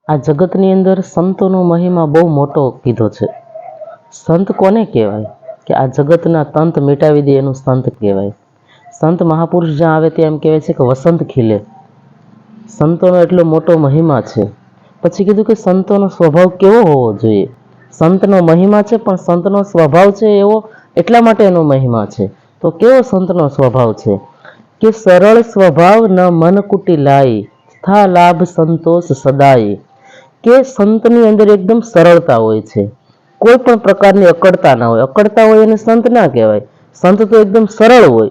આ જગતની અંદર સંતોનો મહિમા બહુ મોટો કીધો છે. સંત કોને કહેવાય? કે આ જગતના તંત મિટાવી દે એનું સંત કહેવાય. સંત મહાપુરુષ જ્યાં આવે ત્યાં એમ કહેવાય છે કે વસંત ખીલે. સંતોનો એટલો મોટો મહિમા છે. પછી કીધું કે સંતોનો સ્વભાવ કેવો હોવો જોઈએ. સંતનો મહિમા છે, પણ સંતનો સ્વભાવ છે એવો એટલા માટે એનો મહિમા છે. તો કેવો સંતનો સ્વભાવ છે? કે સરળ સ્વભાવ ન મન કુટી લાઈ, થા લાભ સંતોષ સદાય. કે સંતની અંદર એકદમ સરળતા હોય છે. કોઈ પણ પ્રકારની અકડતા ના હોય. અકડતા હોય એને સંત ના કહેવાય. સંત તો એકદમ સરળ હોય.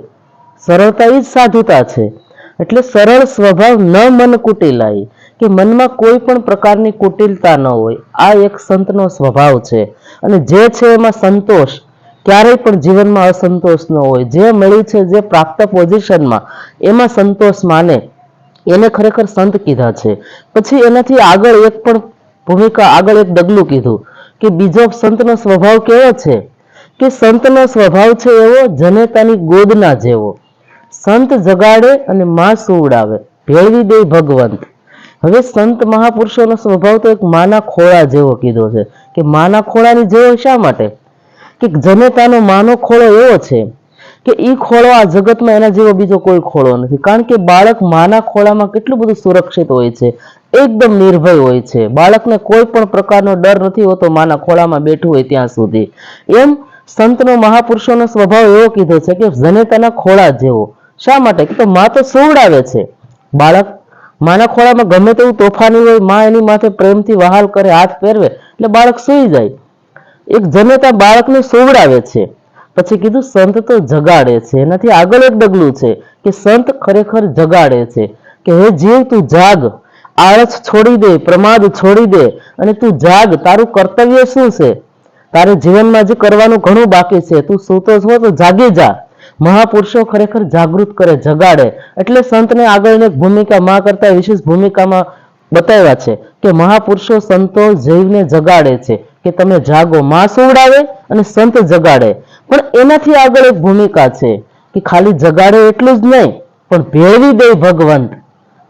સરળતા એ જ સાધુતા છે. એટલે સરળ સ્વભાવ ન મન કુટિલાય, કે મનમાં કોઈ પણ પ્રકારની કુટિલતા ન હોય. આ એક સંતનો સ્વભાવ છે. અને જે છે એમાં સંતોષ, ક્યારેય પણ જીવનમાં અસંતોષ ન હોય. જે મળ્યું છે, જે પ્રાપ્ત પોઝિશનમાં, એમાં સંતોષ માને, એને ખરેખર સંત કીધા છે. પછી એનાથી આગળ એક પણ ભૂમિકા, આગળ એક ડગલું કીધું કે બીજો સંતનો સ્વભાવ કેવો છે? કે સંતનો સ્વભાવ છે એવો જનેતાની ગોદના જેવો. સંત જગાડે અને માં સુવડાવે, ભેળવી દે ભગવંત. હવે સંત મહાપુરુષોનો સ્વભાવ તો એક માના ખોળા જેવો કીધો છે. કે માના ખોળાની જેવો શા માટે? કે જનેતાનો માનો ખોળો એવો છે કે ઈ ખોળો આ જગતમાં એના જેવો બીજો કોઈ ખોળો નથી. કારણ કે બાળક માના ખોળામાં કેટલું બધું સુરક્ષિત હોય છે, એકદમ નિર્ભય હોય છે. બાળકને કોઈ પણ પ્રકારનો ડર નથી હોતો માના ખોળામાં બેઠું હોય ત્યાં સુધી. એમ સંતનો મહાપુરુષોનો સ્વભાવ એવો કીધો છે કે જનેતાના ખોળા જેવો. શા માટે? કે માં તો સુવડાવે છે. બાળક માના ખોળામાં ગમે તેવું તોફાની હોય, માં એની માથે પ્રેમથી વહાલ કરે, હાથ ફેરવે એટલે બાળક સૂઈ જાય. એક જનેતા બાળકને સુવડાવે છે. પછી કીધું સંત તો જગાડે છે. એનાથી આગળ એક ડગલું છે કે સંત ખરેખર જગાડે છે. કે હે જીવ, તું જાગ, આળસ છોડી દે, પ્રમાદ છોડી દે અને તું જાગ. તારું કર્તવ્ય શું છે? તારે જીવનમાં જે કરવાનું ઘણું બાકી છે. તું સૂતો છો તો જાગી જા. મહાપુરુષો ખરેખર જાગૃત કરે, જગાડે. એટલે સંતને આગળની એક ભૂમિકા માં કરતા વિશેષ ભૂમિકામાં બતાવ્યા છે કે મહાપુરુષો સંતો જીવને જગાડે છે કે તમે જાગો. માં સુવડાવે અને સંત જગાડે. પણ એનાથી આગળ એક ભૂમિકા છે કે ખાલી જગાડે એટલું જ નહીં, પણ ભેળવી દે ભગવંત,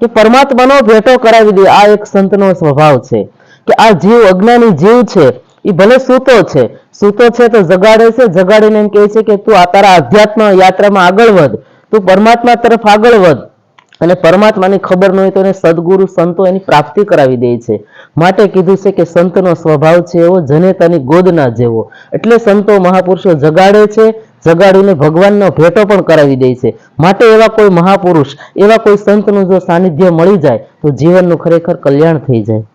કે પરમાત્માનો ભેટો કરાવી દે. આ એક સંતનો સ્વભાવ છે. કે આ જીવ, અજ્ઞાની જીવ છે, એ ભલે સૂતો છે, સૂતો છે તો જગાડે છે. જગાડીને એમ કહે છે કે તું આ તારા અધ્યાત્મ યાત્રામાં આગળ વધ, તું પરમાત્મા તરફ આગળ વધ. અને પરમાત્માની ખબર ન હોય તો એને સદગુરુ સંતો એની પ્રાપ્તિ કરાવી દે છે. માટે કીધું છે કે સંતનો સ્વભાવ છે એવો જનેતાની ગોદના જેવો. એટલે સંતો મહાપુરુષો જગાડે છે, જગાડીને ભગવાનનો ભેટો પણ કરાવી દે છે. માટે એવા કોઈ મહાપુરુષ, એવા કોઈ સંતનું જો સાનિધ્ય મળી જાય તો જીવનનું ખરેખર કલ્યાણ થઈ જાય.